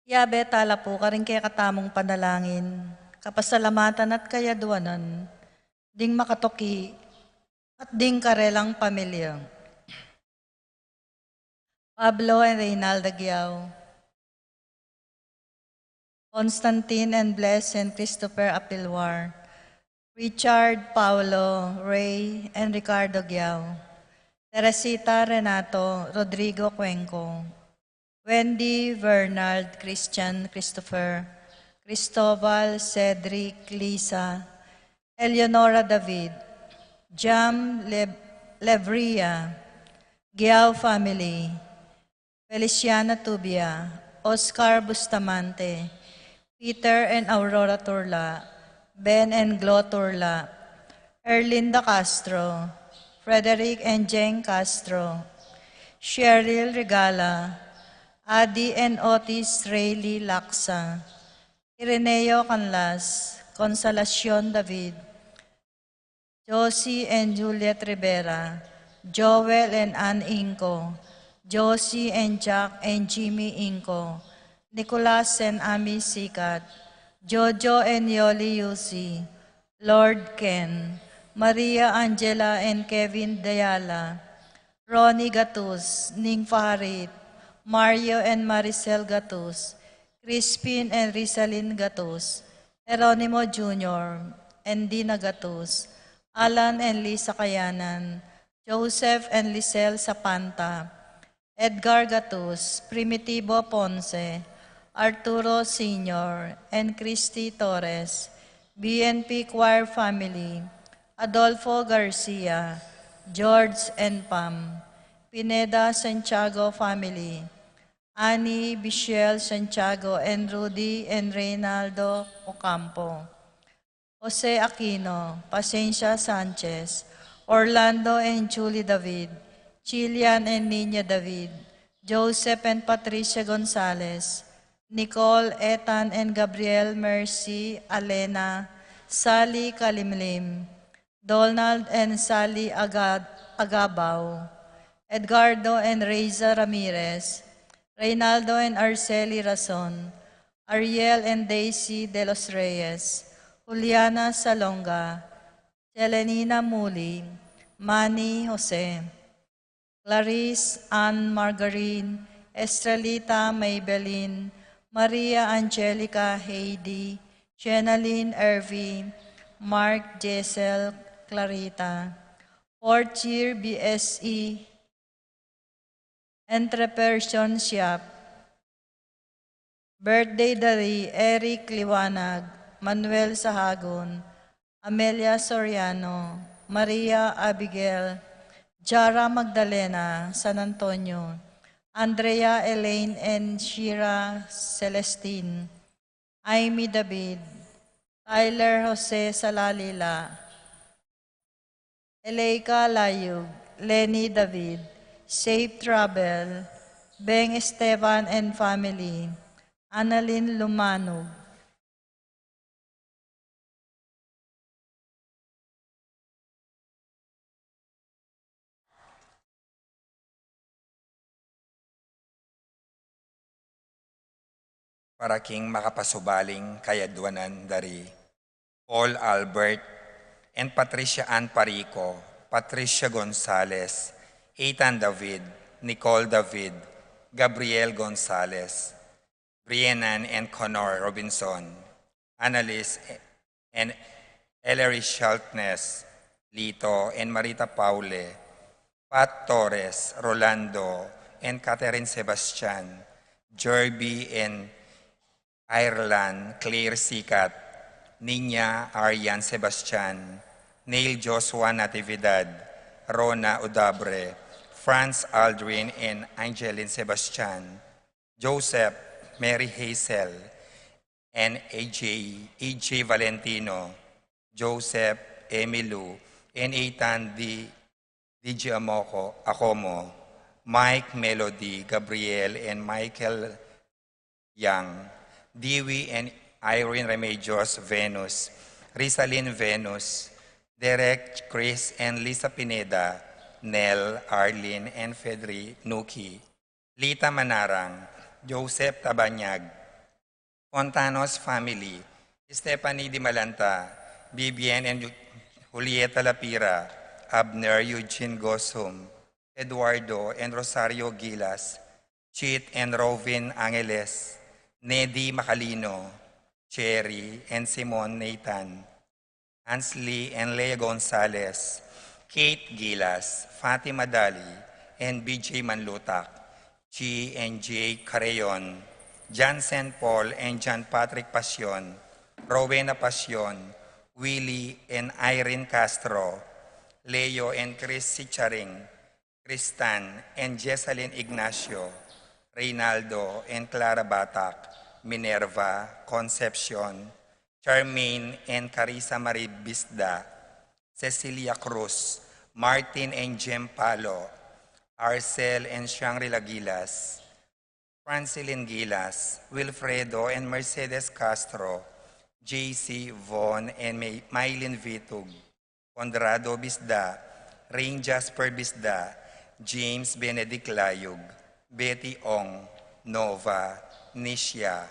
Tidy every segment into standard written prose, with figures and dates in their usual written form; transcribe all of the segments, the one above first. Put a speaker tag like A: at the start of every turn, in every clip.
A: Yabe tala po karing kaya katamong panalangin, kapasalamatan at kayaduanan, ding makatoki at ding karelang pamilya. Pablo and Reynalda Giao, Constantine and Bless and Christopher Apilwar, Richard, Paulo, Ray, and Ricardo Giao, Teresita Renato, Rodrigo Cuenco, Wendy, Bernard, Christian, Christopher, Cristobal, Cedric, Lisa, Eleonora David, Jam Levria, Giao family, Feliciana Tubia, Oscar Bustamante, Peter and Aurora Turla, Ben and Glo Turla, Erlinda Castro, Frederick and Jane Castro, Cheryl Regala, Adi and Otis Rayleigh Laksa, Ireneo Canlas, Consolacion David, Josie and Juliet Rivera, Joel and Ann Inco, Josie and Jack and Jimmy Inco, Nicolas and Ami Sikat, Jojo and Yoli Yusi, Lord Ken, Maria Angela and Kevin Dayala, Ronnie Gatus, Ning Faharit, Mario and Maricel Gatus, Crispin and Rizalyn Gatus, Eronimo Jr., and Dina Gatus, Alan and Lisa Kayanan, Joseph and Lisel Sapanta, Edgar Gatus, Primitivo Ponce, Arturo Sr., and Christy Torres, BNP Choir Family, Adolfo Garcia, George and Pam, Pineda Santiago Family, Annie, Michelle Santiago, and Rudy and Reynaldo Ocampo, Jose Aquino, Pacencia Sanchez, Orlando and Julie David, Chilian and Nina David, Joseph and Patricia Gonzalez, Nicole, Ethan and Gabriel Mercy, Alena, Sally Kalimlim, Donald and Sally Agabaw, Edgardo and Reza Ramirez, Reynaldo and Arceli Razon, Ariel and Daisy de los Reyes, Juliana Salonga, Jelenina Muli, Manny Jose, Clarice Ann Margarine, Estrelita Maybelline, Maria Angelica Heidi, Jenaline Irving, Mark Jessel Clarita, fourth year BSE, Entrepreneurship, birthday dari Eric Liwanag, Manuel Sahagon, Amelia Soriano, Maria Abigail, Jara Magdalena, San Antonio, Andrea Elaine and Shira Celestine, Amy David, Tyler Jose Salalila, Eleika Layug, Lenny David, Safe Travel, Beng Esteban and family, Annalyn Lumanog.
B: Para king makapasubaling kayadwanan dari Paul Albert and Patricia Ann Parico, Patricia Gonzalez, Ethan David, Nicole David, Gabriel Gonzalez, Briannan and Connor Robinson, Annalise and Ellery Shaltness, Lito and Marita Paule, Pat Torres, Rolando and Catherine Sebastian, Jerby and Ireland, Claire Sikat, Niña Arian Sebastian, Neil Joshua Natividad, Rona Udabre, Franz Aldrin and Angeline Sebastian, Joseph, Mary Hazel, and AJ Valentino, Joseph, Emilu, and Ethan DJ Acomo, Mike Melody, Gabriel, and Michael Young, Dewey and Irene Remedios Venus, Rizalyn Venus, Derek, Chris, and Lisa Pineda, Nell, Arlene, and Fedri Nuki, Lita Manarang, Joseph Tabanyag, Fontanos family, Stephanie Di Malanta, Vivian and Julieta Lapira, Abner Eugene Gosum, Eduardo and Rosario Gilas, Chit and Rovin Angeles, Nedy Macalino, Cherry and Simon Nathan, Ansley and Lea Gonzalez, Kate Gilas, Fatima Dali, and BJ Manlutak, G and J Carreon, John St. Paul and John Patrick Pasion, Rowena Pasion, Willie and Irene Castro, Leo and Chris Sicharing, Kristan and Jessalyn Ignacio, Reynaldo and Clara Batak, Minerva, Concepcion, Charmaine and Carissa Marie Bisda, Cecilia Cruz, Martin and Jem Palo, Arcel and Shangri-La Gilas, Francilyn Gilas, Wilfredo and Mercedes Castro, JC Von and Maylin Vitug, Conrado Bisda, Rain Jasper Bisda, James Benedict Layug, Betty Ong, Nova, Nisha,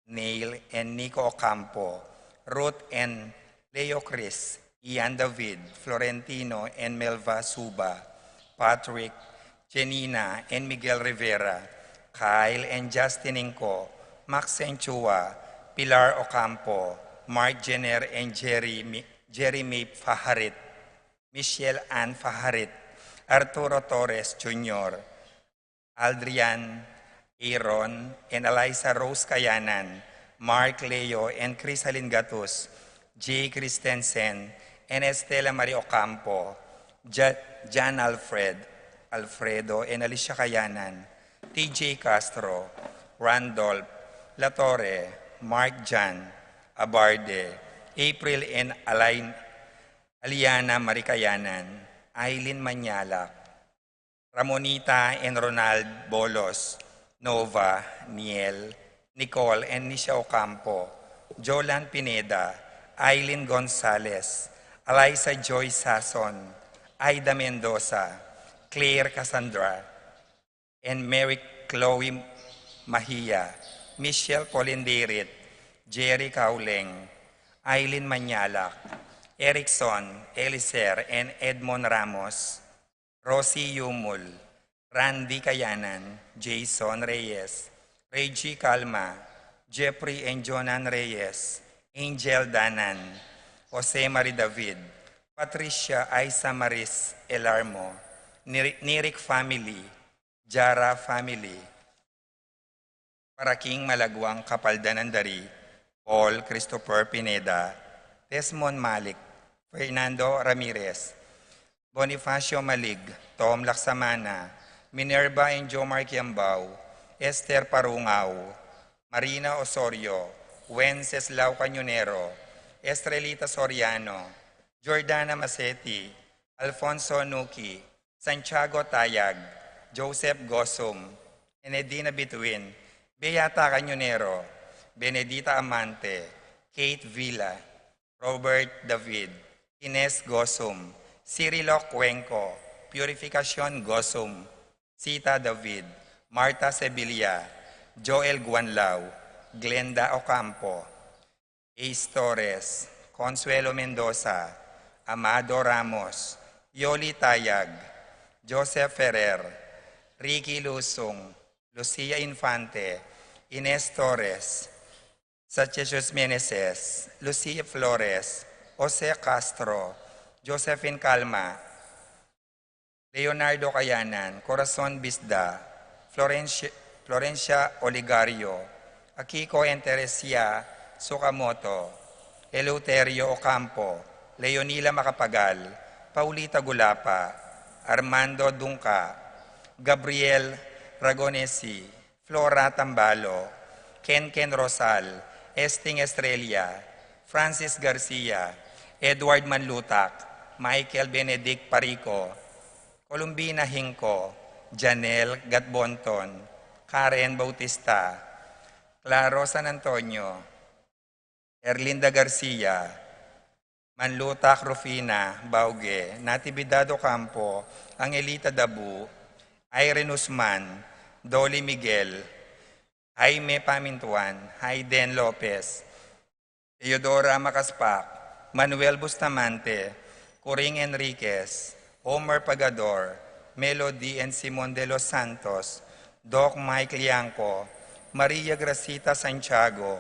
B: Neil and Nico Ocampo, Ruth and Leo Chris, Ian David, Florentino and Melva Suba, Patrick, Janina and Miguel Rivera, Kyle and Justin Inco, Max Enchua, Pilar Ocampo, Mark Jenner and Jeremy Faharit, Michelle Ann Faharit, Arturo Torres Jr., Aldrian Aaron and Eliza Rose Kayanan, Mark Leo and Crisalyn Gatus, Jay Christensen and Estela Marie Ocampo, Jan Alfredo and Alicia Kayanan, TJ Castro, Randolph, Latorre, Mark Jan, Abarde, April and Aliana Marikayanan, Aileen Manyalak, Ramonita and Ronald Bolos, Nova, Niel, Nicole and Nisha Ocampo, Jolan Pineda, Aileen Gonzalez, Eliza Joy Sason, Aida Mendoza, Claire Cassandra, and Mary Chloe Mahia, Michelle Colinderit, Jerry Kauleng, Aileen Manyalak, Erickson, Eliser, and Edmond Ramos, Rosie Yumul, Randy Kayanan, Jason Reyes, Reggie Calma, Jeffrey and Jonan Reyes, Angel Danan, Jose Marie David, Patricia Isa Maris Elarmo, Nirik family, Jara family, Paraking Malagwang Kapaldanandari, Paul Christopher Pineda, Desmond Malik, Fernando Ramirez, Bonifacio Malig, Tom Laksamana, Minerva and Jomar Kiambao, Esther Parungaw, Marina Osorio, Wenceslao Cañonero, Estrelita Soriano, Jordana Masetti, Alfonso Nuki, Santiago Tayag, Joseph Gosum, Enedina Bituin, Beata Cañonero, Benedita Amante, Kate Villa, Robert David, Ines Gosum, Cirilo Cuenco, Purificación Gosum, Sita David, Marta Sevilla, Joel Guanlao, Glenda Ocampo, Ace Torres, Consuelo Mendoza, Amado Ramos, Yoli Tayag, Joseph Ferrer, Ricky Lusung, Lucia Infante, Ines Torres, Sachesus Meneses, Lucia Flores, Jose Castro, Josephine Calma, Leonardo Cayanan, Corazon Bisda, Florencia Oligario, Akiko and Teresia Sukamoto, Eleuterio Ocampo, Leonila Macapagal, Paulita Gulapa, Armando Dungka, Gabriel Ragonesi, Flora Tambalo, Ken Rosal, Esting Estrella, Francis Garcia, Edward Manlutak, Michael Benedict Parico, Columbina Hinco, Janelle Gatbonton, Karen Bautista, Claro San Antonio, Erlinda Garcia, Manlutak Rufina Bauge, Natividad Ocampo, Angelita Dabu, Irene Usman, Dolly Miguel, Jaime Pamintuan, Hayden Lopez, Teodora Macaspac, Manuel Bustamante, Coring Enriquez, Omar Pagador, Melody and Simon de los Santos, Doc Mike Liangco, Maria Gracita Santiago,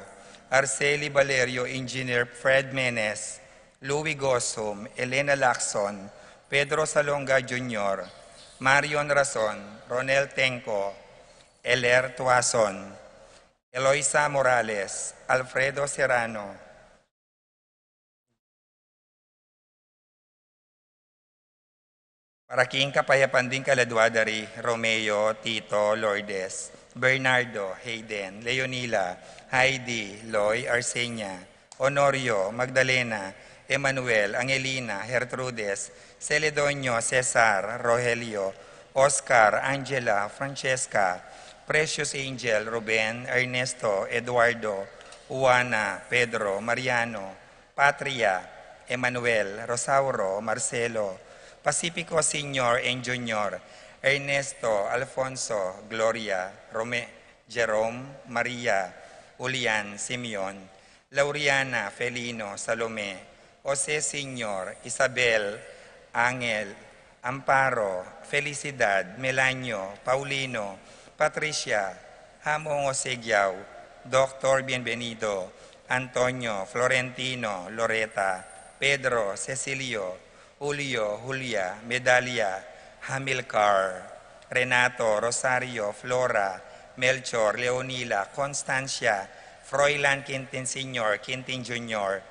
B: Arceli Valerio, Engineer Fred Menes, Louis Gosum, Elena Lacson, Pedro Salonga Jr., Marion Rason, Ronel Tenco, Eler Tuason, Eloisa Morales, Alfredo Serrano, para King Kapayapan din Kaladwadari, Romeo, Tito, Lourdes, Bernardo, Hayden, Leonila, Heidi, Loy, Arsenia, Honorio, Magdalena, Emmanuel, Angelina, Gertrudes, Celedonio, Cesar, Rogelio, Oscar, Angela, Francesca, Precious Angel, Ruben, Ernesto, Eduardo, Juana, Pedro, Mariano, Patria, Emmanuel, Rosauro, Marcelo, Pacifico Senior and Junior, Ernesto, Alfonso, Gloria, Jerome, Maria, Julian, Simeon, Lauriana, Felino, Salome, Jose Senior, Isabel, Angel, Amparo, Felicidad, Melanio, Paulino, Patricia, Hamong Osegiao, Dr. Bienvenido, Antonio, Florentino, Loreta, Pedro, Cecilio, Julio, Julia, Medalia, Hamilcar, Renato, Rosario, Flora, Melchor, Leonila, Constancia, Froilan Quintin Sr., Quintin Jr.,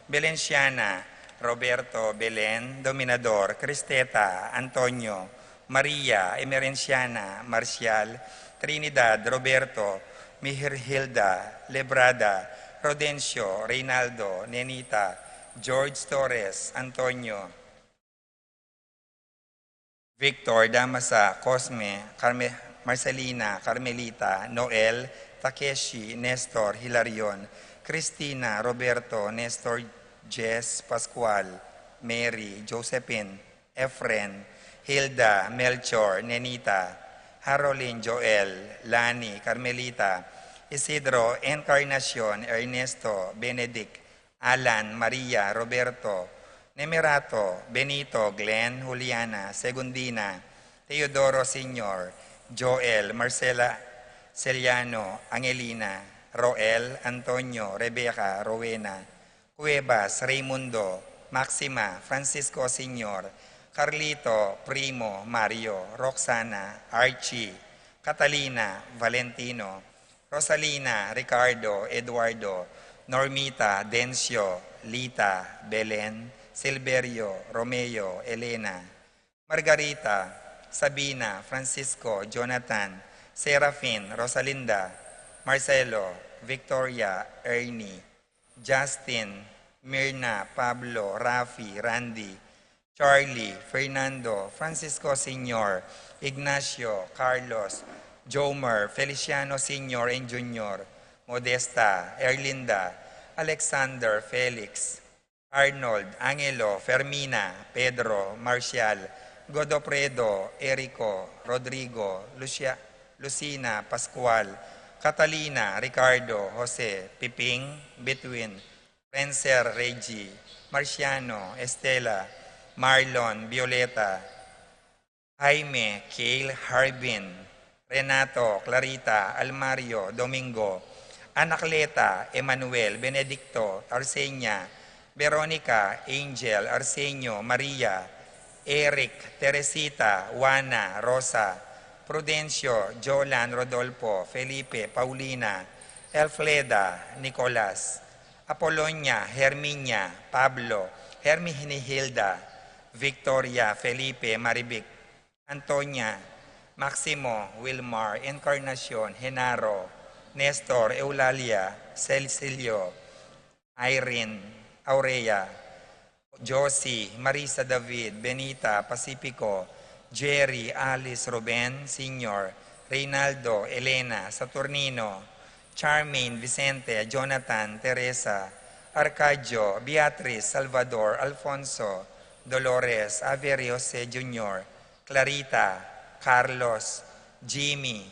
B: Belenciana, Roberto, Belen, Dominador, Cristeta, Antonio, Maria, Emerenciana, Marcial, Trinidad, Roberto, Mihirhilda, Lebrada, Rodencio, Reynaldo, Nenita, George Torres, Antonio, Victor, Damasa, Cosme, Marcelina, Carmelita, Noel, Takeshi, Nestor, Hilarion, Cristina, Roberto, Nestor, Jess, Pascual, Mary, Josephine, Efren, Hilda, Melchor, Nenita, Haroline, Joel, Lani, Carmelita, Isidro, Encarnacion, Ernesto, Benedict, Alan, Maria, Roberto, Nemerato, Benito, Glenn, Juliana, Segundina, Teodoro Sr., Joel, Marcela, Celiano, Angelina, Roel, Antonio, Rebecca, Rowena, Cuevas, Raimundo, Maxima, Francisco Sr., Carlito, Primo, Mario, Roxana, Archie, Catalina, Valentino, Rosalina, Ricardo, Eduardo, Normita, Dencio, Lita, Belen, Silverio, Romeo, Elena, Margarita, Sabina, Francisco, Jonathan, Serafin, Rosalinda, Marcelo, Victoria, Ernie, Justin, Mirna, Pablo, Rafi, Randy, Charlie, Fernando, Francisco Sr., Ignacio, Carlos, Jomer, Feliciano Sr. and Jr., Modesta, Erlinda, Alexander, Felix, Arnold, Angelo, Fermina, Pedro, Marcial, Godofredo, Erico, Rodrigo, Lucina, Pascual, Catalina, Ricardo, Jose, Piping, Betwin, Renzer, Reggie, Marciano, Estela, Marlon, Violeta, Jaime, Kale, Harbin, Renato, Clarita, Almario, Domingo, Anacleta, Emmanuel, Benedicto, Arsenia, Veronica, Angel, Arsenio, Maria, Eric, Teresita, Juana, Rosa, Prudencio, Jolan, Rodolfo, Felipe, Paulina, Elfleda, Nicolas, Apolonia, Herminia, Pablo, Herminihilda, Victoria, Felipe, Maribic, Antonia, Maximo, Wilmar, Encarnacion, Genaro, Nestor, Eulalia, Cecilio, Irene, Aurea, Josie, Marisa David, Benita, Pacifico, Jerry, Alice, Ruben, Senior, Reynaldo, Elena, Saturnino, Charmaine, Vicente, Jonathan, Teresa, Arcadio, Beatriz, Salvador, Alfonso, Dolores, Avery Jose Jr., Clarita, Carlos, Jimmy,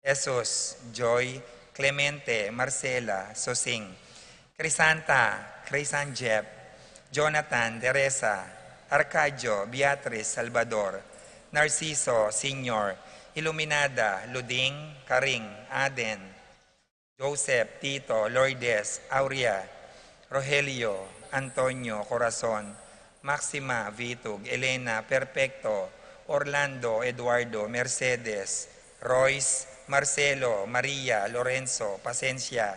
B: Jesus, Joy, Clemente, Marcela, Sosing, Crisanta, Crisanjep, Jonathan, Teresa, Arcadio, Beatrice, Salvador, Narciso, Senior, Iluminada, Luding, Karing, Aden, Joseph, Tito, Lourdes, Aurea, Rogelio, Antonio, Corazon, Maxima, Vitug, Elena, Perfecto, Orlando, Eduardo, Mercedes, Royce, Marcelo, Maria, Lorenzo, Pasencia,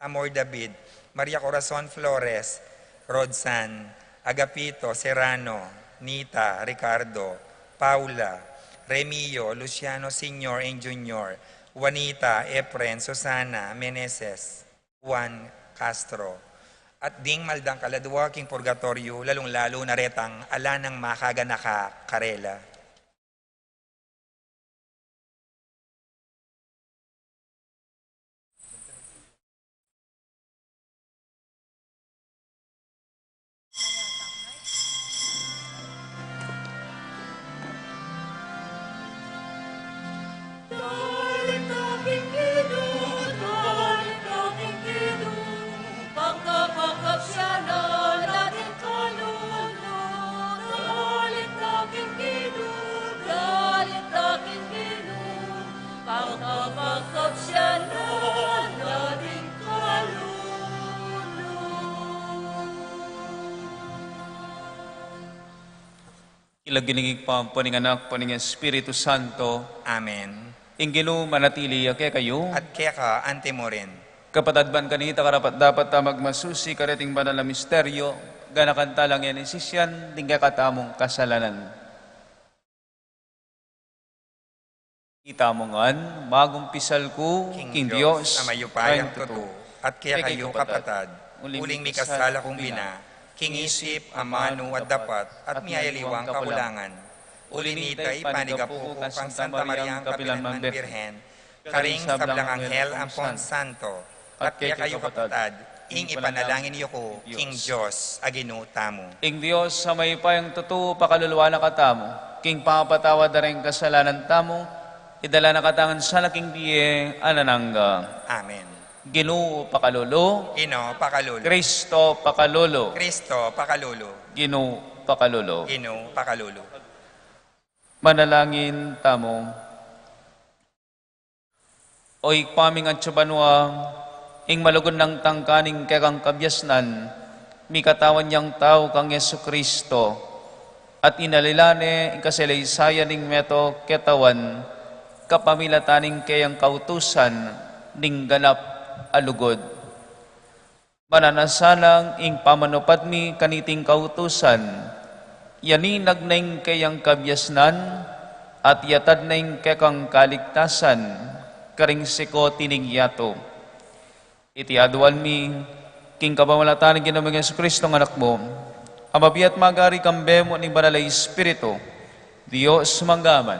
B: Amor David, Maria Corazon Flores, Rodsan, Agapito, Serrano, Nita, Ricardo, Paula, Remio, Luciano Sr. and Jr., Juanita, Efren, Susana, Meneses, Juan Castro, at ding maldang kaladwa king purgatorio, lalong-lalo na retang ala ng makaganaka karela.
C: Ilaginigig pa paning anak, paning Espiritu Santo,
B: Amen.
C: ingginu manatili ake kayo,
B: At kaya ka, ante mo rin.
C: kapatadban kanita karapat dapat ta magmasusi karating banal na misteryo, ganakanta lang yan isisyan, tingga katamong kasalanan. Kita mo ngan, magumpisal ko, King Diyos,
B: na mayupayang totoo, at kaya kayo kapatad, uling mi kasala kong bina, King isip, amano at dapat, at miyayaliwang kakulangan. Ulinitay, panigapukok kang Santa Maria ang Kapilanman Birhen, karing sablang anghel ang Pon Santo, at kaya kayo kapatad, ing ipanalangin niyo ko, King Diyos, agino tamo.
C: Ing Diyos, sa may payang totoo, pakaluluwa na katamo, King pangapatawad na rin kasalanan tamo, idala na katangan sa laking diye, ananangga.
B: Amen.
C: Ginoo pakalolo,
B: Gino, pakalolo.
C: Kristo pakalolo,
B: Kristo, pakalolo.
C: Ginoo pakalolo.
B: Gino, pakalolo.
C: Manalangin tamo. Oy paming at subanwa, ing malugon ng tangkaning kekang kabyasnan, mi katawan niyang tao kang Yesu Kristo, at inalilane ing kasalaysaya ning meto ketawan, kapamilataning kayang kautusan, ning ganap alugod. Mananasalang ing pamanupad mi kaniting kautusan, yaninag na ing kayang kabyasnan, at yatad na ing kekang kaligtasan, karing siko tinigyato. Iti aduan mi, king kapamalataning ginamang Yesu Kristo ng anak mo, amabiat magari kambe mo ni Banal na Espiritu, Diyos manggaman,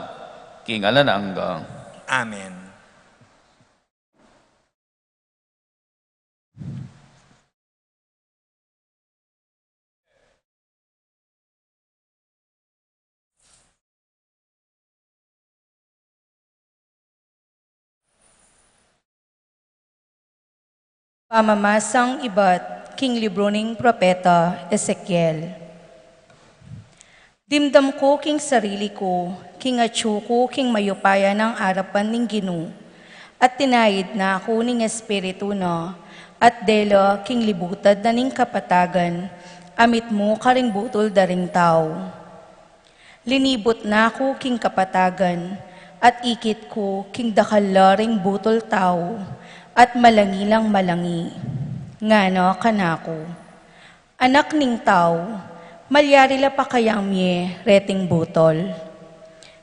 C: king alanangga.
B: Amen.
D: Pamamasang iba't king libro ng propeta Ezekiel. Dimdam ko king sarili ko, king atsu ko king mayupaya ng arapan ning Ginu, at tinayid na ako ning espiritu na, at dela king libutad na ning kapatagan, amit mo karing butol daring tao. Linibot na ako king kapatagan, at ikit ko king dakalaring butol tao, at malangilang malangi. Ngano kanako. Anak ning tao, malyari la pa kayang miye reting butol.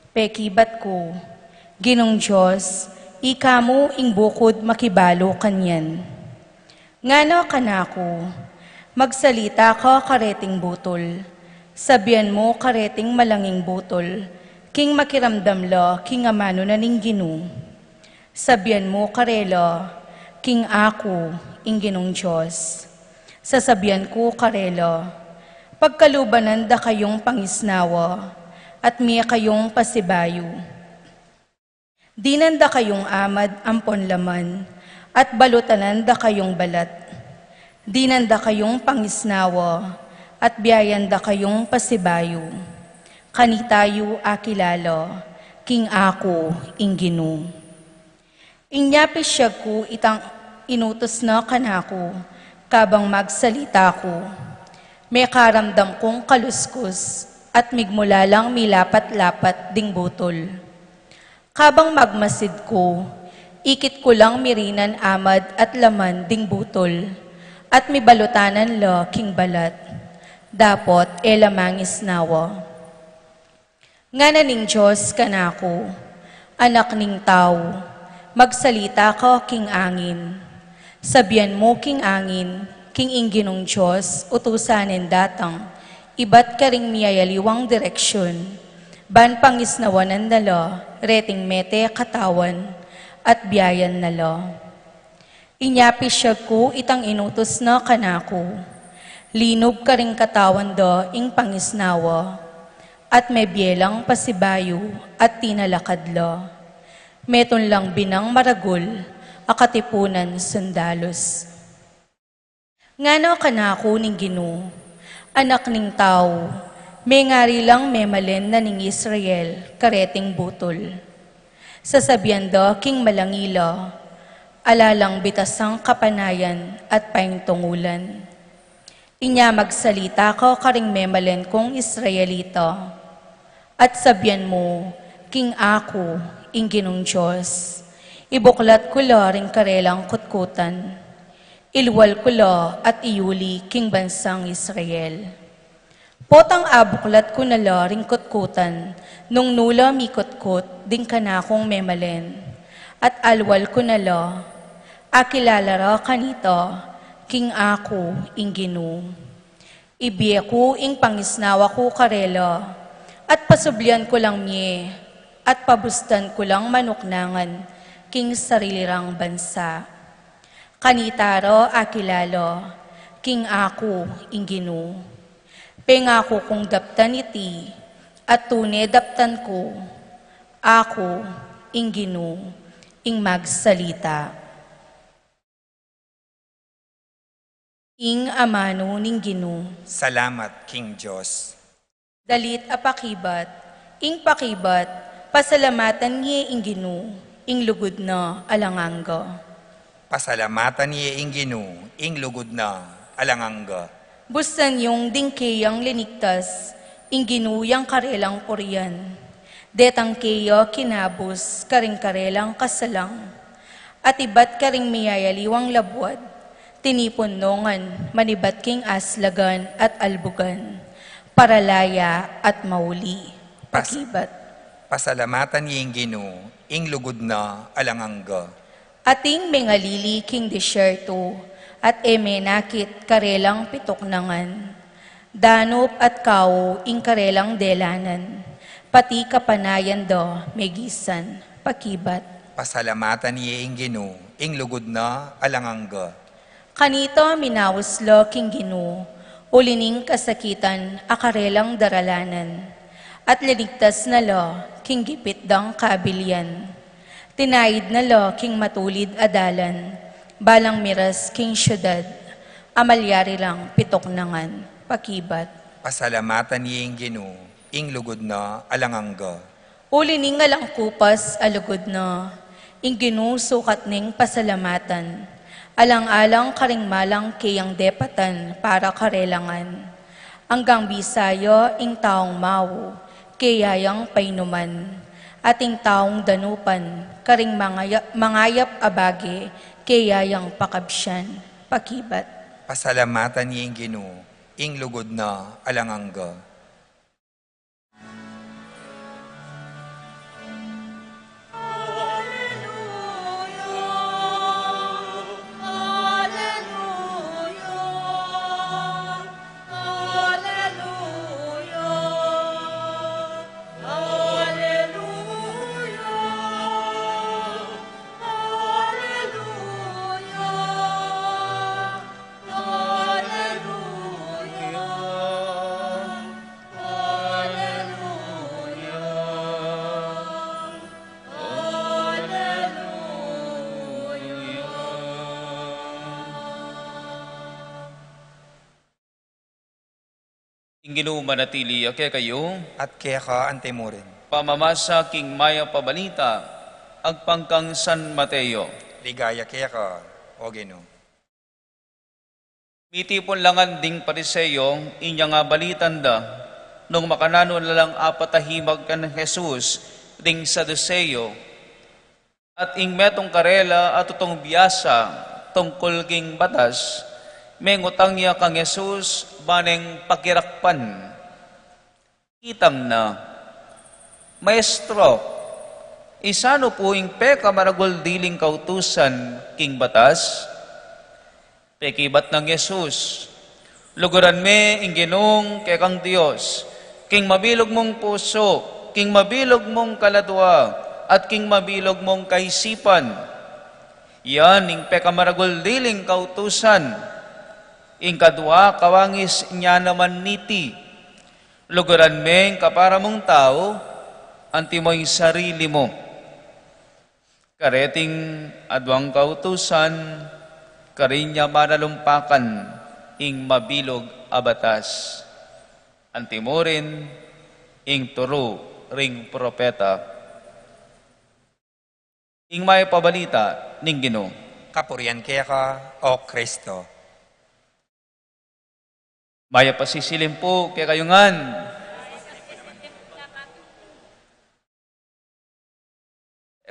D: Pekibat ko, Ginong Diyos, ika mo ing bukod makibalo kanyan. Ngano kanako, magsalita ka kareting butol, sabihan mo kareting malanging butol, king makiramdam la, king amano na ning Ginu. Sabihan mo karela, king ako, ing Ginong Diyos. Sasabihan ko karela, pagkalubanan da kayong pangisnawa, at miya kayong pasibayo. Dinanda kayong amad ampon laman, at balutanan da kayong balat. Dinanda kayong pangisnawa, at biyayanda kayong pasibayo. Kanitayo akilalo, king ako ingginu. Inyapis siya ko itang inutos na kanako, kabang magsalita ko. May karamdam kong kaluskos, at migmula lang milapat-lapat ding butol. Kabang magmasid ko, ikit ko lang mirinan amad at laman ding butol, at mibalutanan lo king balat, dapot elamangis nawa. Nga ning Diyos kanako, anak ning tao, magsalita ka king angin. Sabihan mo king angin, king ingginong Diyos, utusanin datang, ibat ka ring miyayaliwang direksyon, ban pangisnawanan na lo, reting mete katawan, at biyayan na lo. Inyapis siya ko itang inutos na kanako, linog ka ring katawan do ing pangisnawa, at may bielang pasibayo at tinalakad lo. Meton lang binang maragul, akatipunan sundalos. Ngano kanako ning Ginoo, anak ning tao, may ngari lang memalen na ning Israel, kareting butol. Sasabihan do king malangilo, alalang bitasang kapanayan at paingtungulan. Inya magsalita ko karing memalen kong Israelito, at sabihan mo, king ako, ingginong Diyos, ibuklat ko lo ring karelang kutkutan, ilwal ko lo at iuli king bansang Israel. Potang abuklat ko na lo ring kutkutan, nung nula mikutkut, ding kanakong memalen, at alwal ko na lo, akilala ra kanito, king ako, ingginu. Ibiye ko ing pangisnawa ko karelo, at pasublian ko lang miye, at pabustan ko lang manuknangan, king sarilirang bansa. Kanitaro akilalo, king ako, ingginu. Pengako kong daptan iti, at tune daptan ko, ako, ingginu, ing magsalita. Ing amano ning Ginoo,
B: Salamat, King Diyos.
D: dalit apakibat, ing pakibat, pasalamatan niya ing Ginoo, ing lugod na alangangga.
B: Pasalamatan niya ing Ginoo, ing lugod na alangangga.
D: Bustan yung dingkeyang liniktas, ing ginuyang karelang purian. Detang keyo kinabus, karing karelang kasalang. At ibat karing miyayaliwang labwad, tinipon nongan, manibat king aslagan at albugan, paralaya at mauli. Pakibat.
B: Pasalamatan niya ing Ginoo, ing lugod na alangangga.
D: Ating mengalili king disyerto, at emenakit karelang pituknangan. Danup at kao ing karelang delanan, pati kapanayan do megisan, pakibat.
B: Pasalamatan niya ing Ginoo, ing lugod na alangangga.
D: Kanito minawaslo king Ginoo, ulining kasakitan akarelang daralanan, at linigtas na lo king gipit dang kabilyan. Tinayid na lo king matulid adalan, balang miras king syudad, amalyari lang pituknangan, pakibat.
B: Pasalamatan niya ing Ginoo, ing lugod na alangangga.
D: Ulining alang kupas alugod na, ing Ginoo sukat ning pasalamatan, alang-alang karing malang kayang depatan para karelangan. Anggang bisayo ing taong mawo, kayayang painuman, ating taong danupan, karing mangayap abage, kayayang pakabsyan, pakibat.
B: Pasalamatan niya ing Ginoo, ing lugod na alangangga.
C: Ing Ginoo manatili kaya kayo,
B: at kaya ka antemurin.
C: pamamasa king maya pabalita, agpangkang San Mateo.
B: Ligaya kaya ka, o Ginoo.
C: Mitipon langan ding pariseyo, inya nga balitan da, nung makanano na lang apatahimag ka ng Jesus, ding Saduceo, at ing metong karela at tutong biyasa, tungkol king batas, may ngutang niya kang Jesus, baneng pakirakpan. Kitang na, Maestro, isano po ing peka maragol diling kautusan king batas? Pekibat ng Jesus, luguran me ing Ginong kay kang Diyos, king mabilog mong puso, king mabilog mong kaladwa, at king mabilog mong kaisipan. Yan ing peka maragol diling kautusan, ing kadwa kawangis niya naman niti, luguran me ing kapara mong tao, anti mo yung sarili mo. Kareting adwang kautusan, karinya manalumpakan, ing mabilog abatas. Anti mo rin, ing turo, ring propeta. Ing may pabalita, ning Ginoo.
B: Kapurian kaya ka, o Kristo.
C: Maya pasisilim po, kaya kayungan.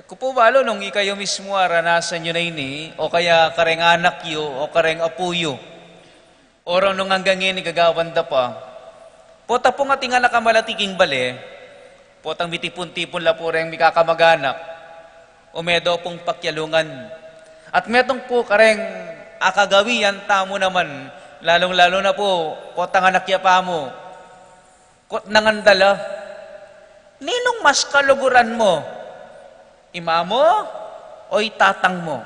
C: Kupo balo nung ikayo mismo aranasan nyo na ini, o kaya kareng anak yo, o kareng apuyo, oraw nung hanggang ini gagawanda pa, pota po nga tinga nakamalatiking bale, potang mitipon-tipon la po rin mikakamaganak, o medo pong pakyalungan. At metong po kareng akagawian tamo naman, lalong-lalo na po, potang anak ya pa mo, kot nangandala, ninong mas kaluguran mo? Ima mo o itatang mo?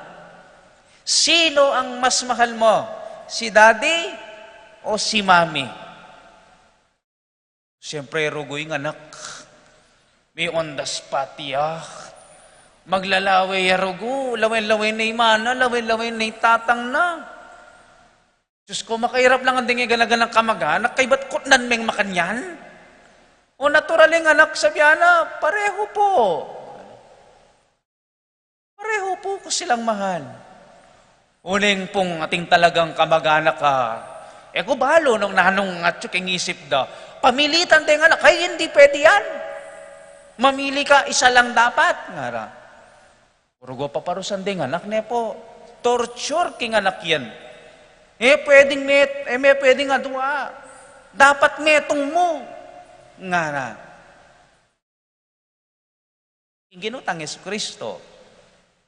C: Sino ang mas mahal mo? Si daddy o si mami? Siyempre, rugoy ng anak. May on the spot maglalaway ya rugo. Lawin-lawin na imana, lawin-lawin na itatang na. Diyos ko, makairap lang ang dingi ganagan ng kamag-anak. Kay ba't kutnan meng makanyan? O naturaling anak sabiana, pareho po. Pareho po ko silang mahal. Uling pong ating talagang kamag-anak ka. Ko balo nung nanong at yung isip da. Pamilitan din anak. Ay, hindi pwede yan. Mamili ka, isa lang dapat. Ngara. Purugo paparusan din anak. Ne po, torture king anak yan. Pwedeng may pwedeng adwa. Dapat metong mo. Ngara. Ing ginutang Yesu Kristo.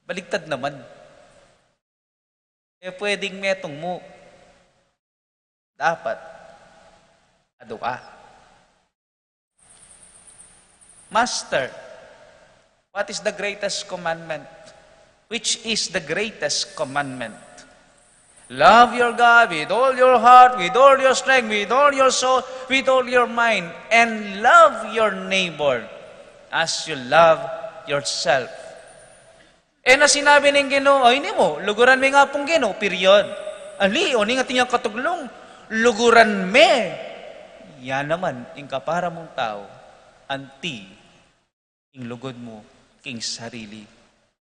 C: Baligtad naman. Pwedeng metong mo. Dapat. Adua. Master, what is the greatest commandment? Which is the greatest commandment? Love your God with all your heart, with all your strength, with all your soul, with all your mind, and love your neighbor as you love yourself. Na sinabi ng Ginoo, ay ni mo, luguran me nga pong Ginoo, period. Ali, o ni nga tinyang katuglong, luguran me. Yan naman, ing kapara mong tao, anti, ing lugod mo, king sarili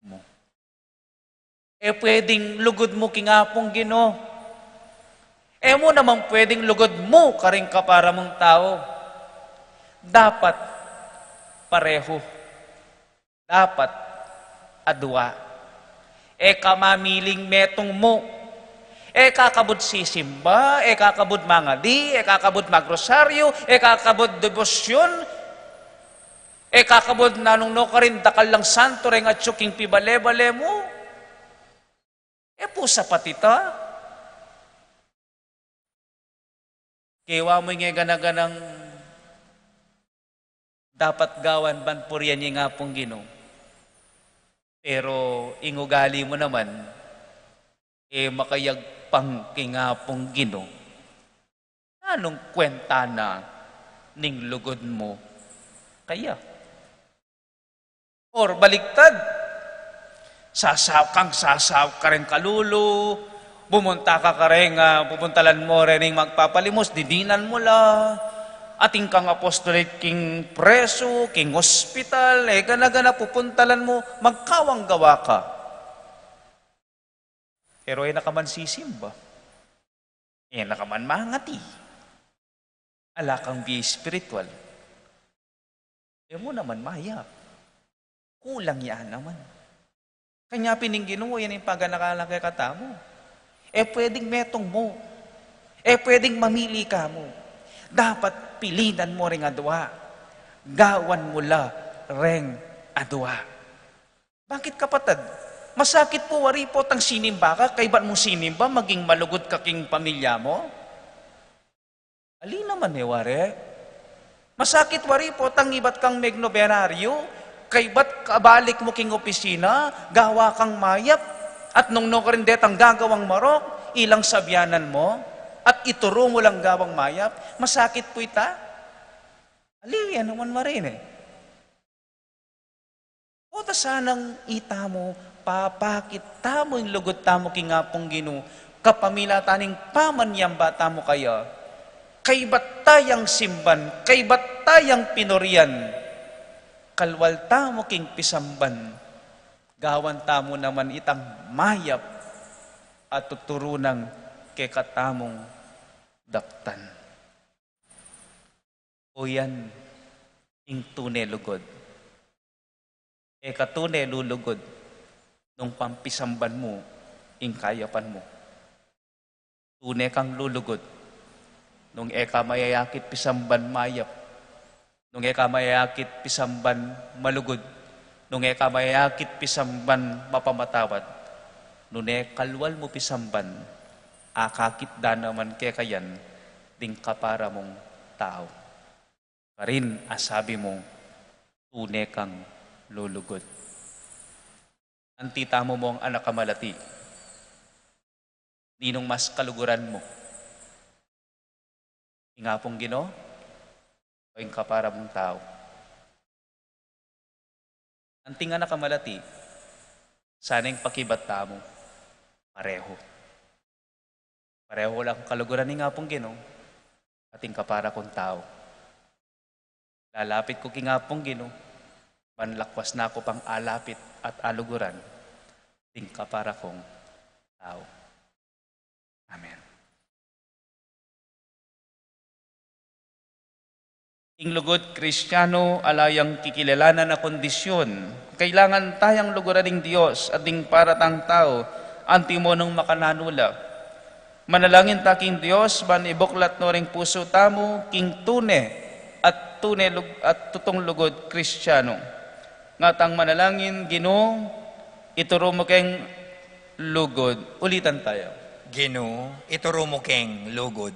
C: mo. Pwedeng lugod mo king apong Ginoo. Mo naman pwedeng lugod mo, karing kapara mong tao. Dapat pareho. Dapat adwa. Kamamiling metong mo. Kakabud sisimba, kakabud mangadi, kakabud magrosaryo, kakabud debosyon, kakabud nanong no ka rin dakal lang santo rin at syuking pibale-bale mo. Pusa patita. Kiwa mo nga ganaganang dapat gawan ban puryan niya nga pong Ginoo. Pero ingugali mo naman, makayagpang kingapong Ginoo. Anong kwenta na ning lugod mo kaya? Or baliktad, sasaw ka rin kalulo, bumunta ka rin, pupuntalan mo rin magpapalimos, didinan mo la, ating kang apostolate king preso, king hospital, gana-gana pupuntalan mo, magkawang gawa ka. Pero nakaman sisimba. Nakaman mangati. Ala kang biya spiritual. Mo naman mayak. Kulang yan naman. Kanya Ginoo, yan yung paganakalang kay katamo. Pwedeng metong mo. Pwedeng mamili ka mo. Dapat pilinan mo ring adwa. Gawan mo la ring adwa. Bakit kapatid? Masakit po wari po tang sinimba ka, kay ba't mo sinimba, maging malugod ka king pamilya mo? Ali naman wari. Masakit wari po tang iba't kang megnobenaryo, kay ba't kabalik mo king opisina, gawa kang mayap, at nung ka rin detang gagawang marok, ilang sabyanan mo, at ituro mo lang gawang mayap, masakit po ita? Ali, yan naman marin O ta sanang ita mo, papakit tamo yung lugot tamo kingapong Ginoo, kapamila taning pamanyang bata mo kaya, kay ba't tayang simban, kay ba't tayang pinorian, kalwal tamo king pisamban, gawan tamo naman itang mayap, at tuturunang kay katamong daptan. O yan, ing tunay lugod. Katunay lulugod, nung pampisamban mo, ing kayapan mo. Tunay kang lulugod, nung mayayakit pisamban mayap, nung mayayakit pisamban malugod, nung mayayakit pisamban mapamatawad, nung kalwal mo pisamban, akakit da naman kayan, ding kapara mong tao. Karin asabi mo, tunay kang lulugod. Antita mo ang anak kamalati, ninong mas kaluguran mo, ingapong Ginoo, o yung kapara mong tao. Anting anak kamalati, sana yung pakibata mo, pareho. Pareho lang kaluguran ng ngapong Ginoo, ating kapara kong tao. Lalapit ko kingapong Ginoo, manlakwas na ako pang alapit at aluguran, ting kapara kong tao. Amen. Ing lugod Kristiyano, alayang kikilalanan na kondisyon, kailangan tayang luguran ng Diyos at ding paratang tao, anti mo nung makananula. Manalangin ta king Diyos, ban ibuklat no ring puso tamo, king tune at tutong lugod Kristiyano. Ngatang manalangin, Ginoo, ituro mo keng lugod. Ulitan tayo.
B: Ginoo, ituro mo keng lugod.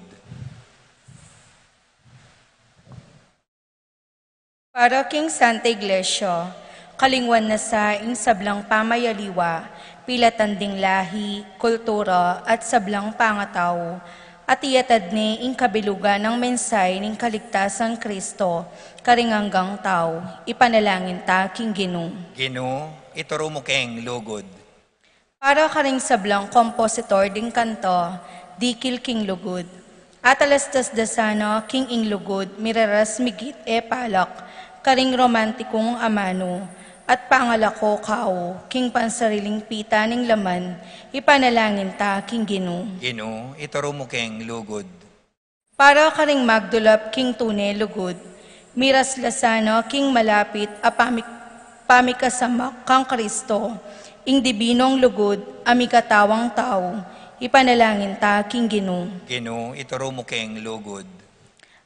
D: Para king Santa Iglesia, kalingwan na sa sablang pamayaliwa, pilatanding lahi, kultura at sablang pangataw, at iyatad ni ing kabilugan ng mensay ning kaligtasan Kristo, karinganggang tao, ipanalangin ta king Ginoo.
B: Ginoo, ituro mo keng lugod.
D: Para karing sablang kompositor ding kanto, dikil king lugod. At alastas dasano king ing lugod, miraras migit palak, karing romantikong amano, at pangalako kao, king pansariling pita ning laman, ipanalangin ta king Ginoo.
B: Ginoo, ituro mo keng lugod.
D: Para karing magdulap king tune lugod, miras lasano king malapit a pamikasamak kang Kristo, ing dibinong lugod amikatawang tao, ipanalangin ta king Ginoo.
B: Ginoo, ituro mo keng lugod.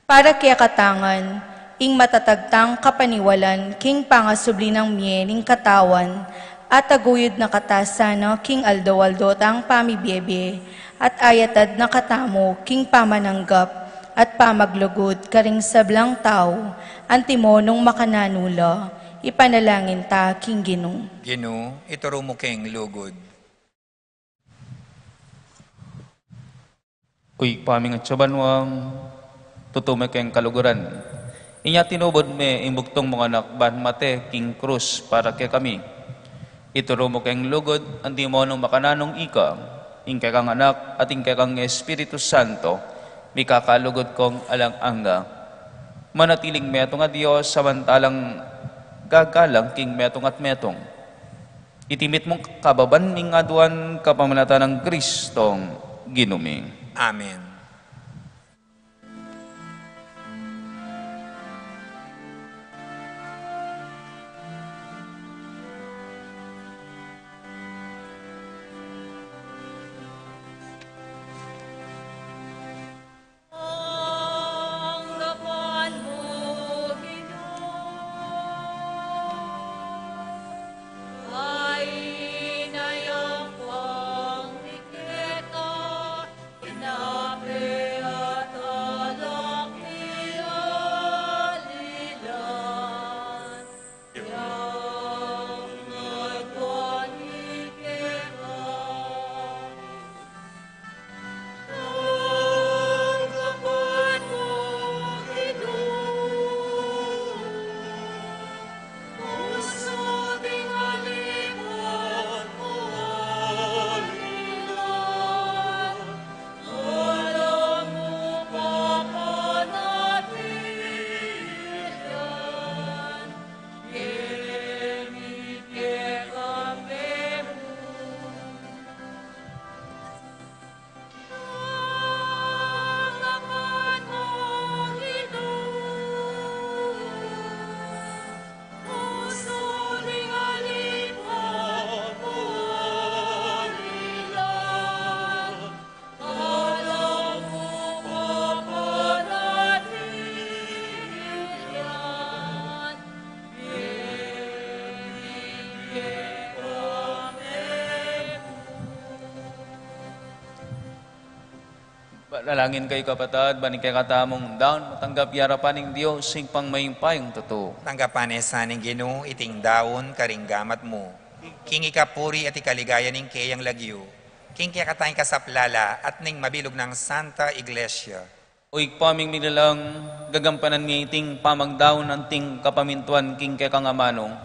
D: Para kaya katangan, ing matatagtang kapaniwalan, king pangasubli ng miyening katawan, at aguyod na katasano, king aldo-aldo tang pamibiyebe, at ayatad na katamo, king pamananggap, at pamaglugod, karing sablang tao, antimonong makananula, ipanalangin ta king Ginoo.
B: Ginoo, ituro mo keng lugod.
C: Kuy paming at sabanwang, tutumay kayong kaluguran. Inya tinubod me imbuktong mga anak ban mate king krus para kay kami. Ituro mo kayong lugod, andi mo nung makananong ika, ingkay kang anak at ingkay kang Espiritu Santo, mikakalugod kong alang-anga. manatiling metong nga Diyos, samantalang gagalang king metong at metong. Itimit mong kababan ning aduan kapamanatan ng Kristong ginumi.
B: Amen.
C: Nalangin kay kapatad, baning kay katamong daon, matanggap yarapan ng Diyos, sing pang mayumpayong totoo.
B: Tanggapan esaning Ginoo iting daon karing gamat mo. King ikapuri at ikaligaya ning kayang lagyo. King kaya katayang kasaplala at ning mabilog ng Santa Iglesia.
C: Uig paming nilalang gagampanan ng iting pamagdaon ng ting kapamintuan king kay kangamanong.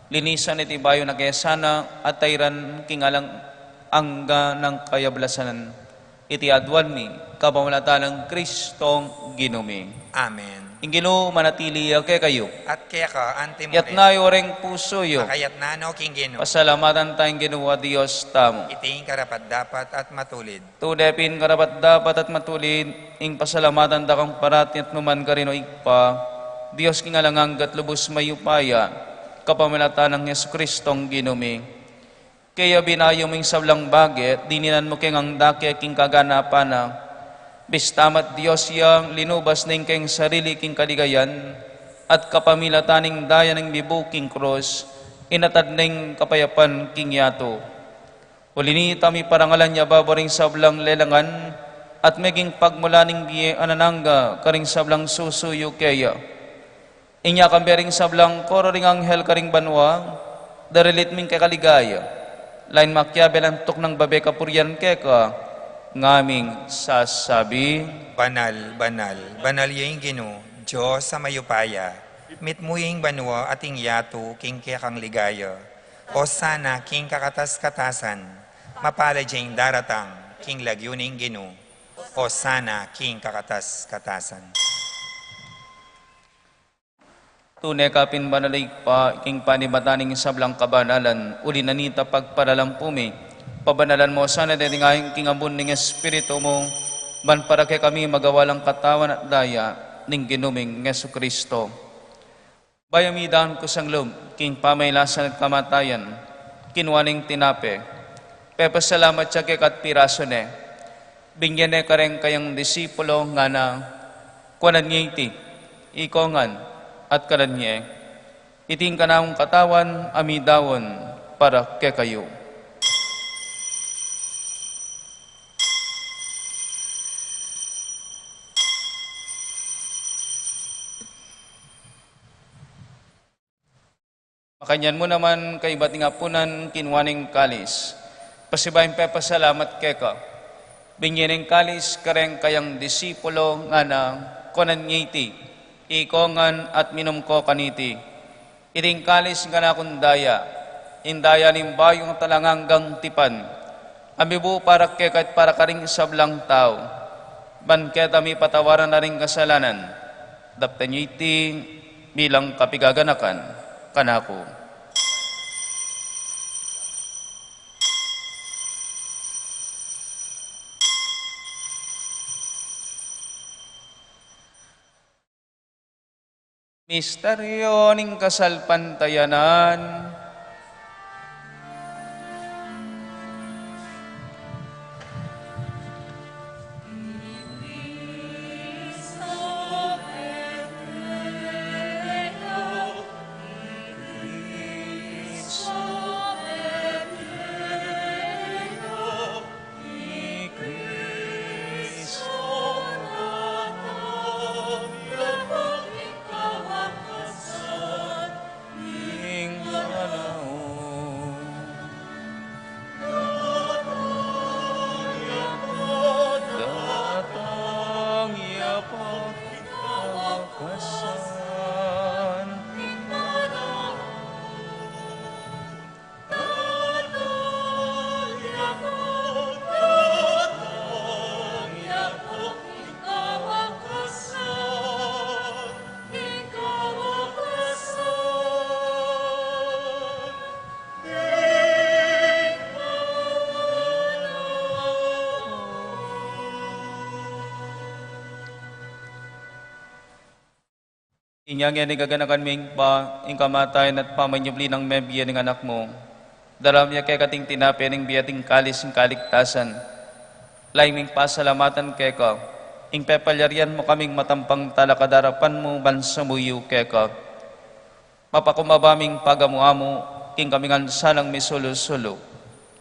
C: Linisan iti bayo na kaya sana at tayran king alang angga ng kayablasanan. Iti adwan mi, kapamalatan ng Kristong ginumi.
B: Amen.
C: Ingino manatili kay kayo.
B: At kaya ka, antimo
C: Yat na yoreng puso yo.
B: makayat na no, King Ginoo.
C: Pasalamatan tayong ginawa Diyos tamo.
B: Iting karapat dapat at matulid.
C: Tudepin karapat dapat at matulid, ing pasalamatan da kang parati at numan ka rin o ikpa, Diyos kingalangang gat lubos mayupaya, kapamalatan ng Yesu Kristong ginumi. Kaya binayo mong sablang bagit, dininan mo keng ang daki king kaganapan na, bistamat Diyos yang linubas ning keng sarili king kaligayan, at kapamilataning daya ng bibuking krus, inatad ning kapayapan king yato. Ulini tami parangalan niya babaring sablang lelangan, at meging pagmulaning biye anananga karing sablang susuyo kaya. Inya kambering sablang kororing anghel karing banwa, darilit ming kakaligaya. Lain makyabel ang tok ng babe kapuryan keka, ngaming sasabi,
B: Banal, banal, banal yung Ginoo, Diyos sa mayupaya. Mitmuying banwa ating yato, king kaya kang ligaya. O sana, king kakatas-katasan, mapalad yung daratang, king lagyuning Ginoo. O sana, king kakatas-katasan.
C: tunay kapin banalay pa, king panibataning sablang kabanalan, uli nanita pagparalampumi, pabanalan mo sana din ngayong king abun ng Espiritu mo, ban para kay kami magawalang katawan at daya, ning ginuming Yesu Kristo. Bayamidahan ko sang loob, king pamaylasan at kamatayan, kinwaning tinape, pepasalamat siya kay katpiraso ne, bingyan ne kareng kayang disipulo nga na, kuanan ngiti, ikongan, at kananye, iting kanang katawan amidawon para kay kayo. Makanyan mo naman kay bating apunan kinwaning kalis. Pasibayin pa pasalamat kay ka. Binyaning kalis kareng kayang disipulo nga na konan ngiti. Ikongan at minom ko kaniti. Iting kalis nga na kundaya. Indaya ning bayong talanganggang tipan. Amibu para kay para karing sablang tao. Ban keta mi patawaran na ring kasalanan. Daptan nyo iti bilang kapigaganakan kanako. Misteryo ning kasalpantayanan. Inyang yan igaganakan ming pa, ing kamatayan at pamanyubli ng mebiya ng anak mo. Daram niya kay kating tinapi ng biyating kalis ng kaligtasan. Laiming pasalamatan kay ka, ing pepalyarian mo kaming matampang talakadarapan mo bansamuyo kay ka. Mapakumabaming pagamuamo, king kaming sanang misulo-sulo,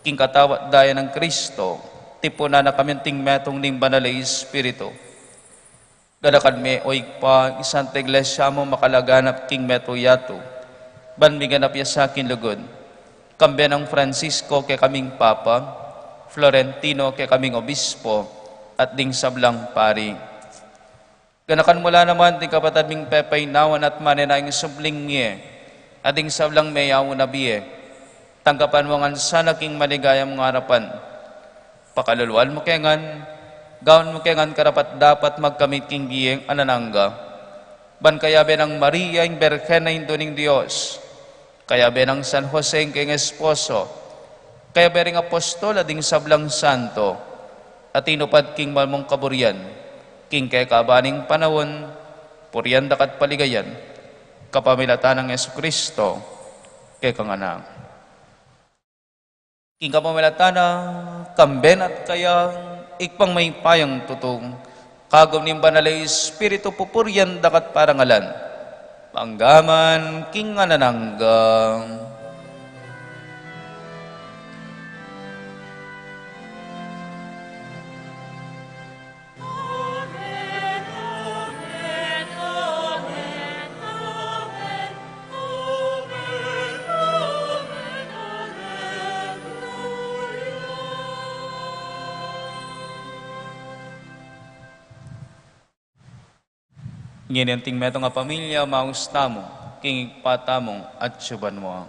C: king katawat daya ng Kristo, tipuna na kaminting metong ning banalay Espiritu. Gadakan me oig pa isang iglesia mo makalaganap king meto yato. Ban miganap ya sa akin lugod. Kambe ng Francisco kay kaming Papa, Florentino kay kaming Obispo, at ding sablang pari. Ganakan mula naman di kapatad ming pepay nawan at maninaing subling niye, at ding sablang mayaw na biye. Tanggapan mo ngan sana king maligaya mong harapan. Pakaluluan mo kengan, gawin mo kengan karapat dapat magkamit king giyeng ananangga. Ban kaya benang Maria ing Berhen na induning Diyos. Kaya benang San Jose ing king esposo. Kaya bering apostol ading sablang santo. At inupad king malmong kaburian. King kay kabaning panawon, purian dakat paligayan. Kapamilatan ng Yesu Kristo kay kang anak. King kapamilatan na kamben at kayang ikpang may payang tutong, kagom ning banalay Espiritu pupuryan dakat parangalan, panggaman king anananggang. Nginenting meto nga pamilya, mausta mo, king patamong at syuban mo.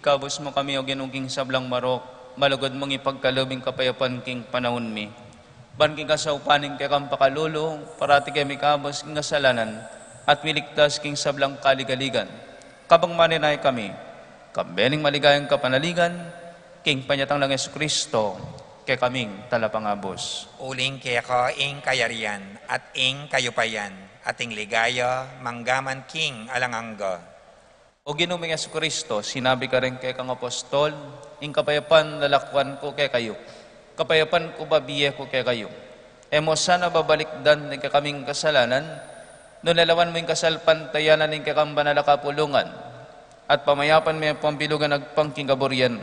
C: Ikabos mo kami o ginuging sablang marok, malugod mong ipagkalubing kapayapan king panahon mi. Ban king kasaupaning kay kang pakalulong, parati kay mikabos king kasalanan, at miligtas king sablang kaligaligan. Kabang maninay kami, kambening maligayang kapanaligan, king panyatang lang Yesu Kristo, kay kaming talapangabos.
B: Uling kaya ka ing kayarian at ing kayupayan, ating ligaya, manggaman king alangangga.
C: O ginuming Yesu Kristo, sinabi ka rin kay kang apostol, ing kapayapan lalakwan ko kay kayo, kapayapan ko babiye ko kay kayo. Emo sana babalikdan ng kaming kasalanan, no nalawan mo yung kasalpantayanan ng kakang banalakapulungan, at pamayapan mo yung pambilugan nagpangking kaburian.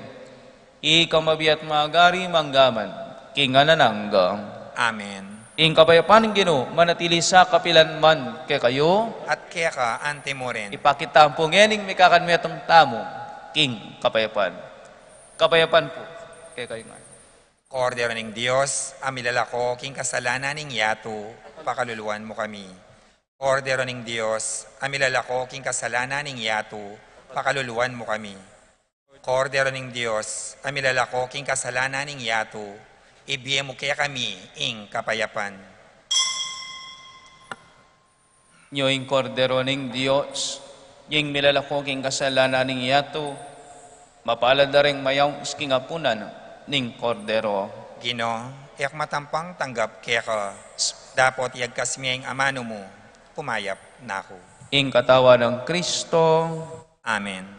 C: Ikaw mabiat maagari manggaman, kingananangga.
B: Amen.
C: Ing kapayapan ng Ginoo, manatili sa kapilan man kay kayo,
B: At kaya ka antimoren.
C: ipakita ang pungening may kakanmetong tamo, king kapayapan. Kapayapan po, kay kayo nga.
B: Kordero ng Diyos, amilalako king kasalanan ning yato, pakaluluan mo kami. Kordero ng Diyos, amilalako king kasalanan ning yato, pakaluluan mo kami. Kordero ng Diyos, amilalako king kasalanan ning yato, ibiye mo kaya kami ing kapayapan.
C: Nyoing kordero ng Diyos, yung milalako king kasalanan ning yato, mapalad na rin mayaw isking apunan ning kordero.
B: Gino, iyak matampang tanggap kaya ka, dapot iagkas miya ing amano mo, pumayap na ako.
C: Ing katawa ng Kristo,
B: Amen.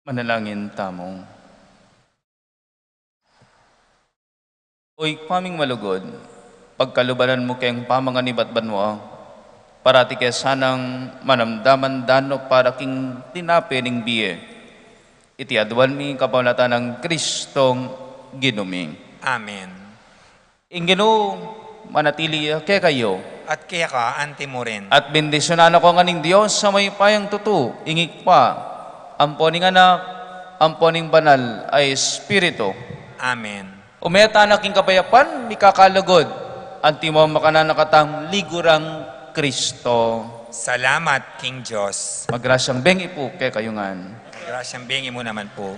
C: manalangin tamong. Uy, paming malugod, pagkalubanan mo kayang pamanganibat banwa, parati kaya sanang manamdaman dano para king tinapi ning biye. iti adwan mi kapaulatan ng Kristong ginuming.
B: Amen.
C: Ingino manatili ke kayo.
B: At kaya ka, anti mo rin.
C: At bendisyonan ako nganing Diyos sa may payang tutu, ingik pa, amponing anak, amponing banal ay Espiritu.
B: Amen.
C: Umeta anak ing kapayapan, mikakalagod, anti mo makananakatang ligurang Kristo.
B: Salamat, King Diyos.
C: Magrasyang bengi po kay kayungan.
B: Grasyang bengi mo naman po.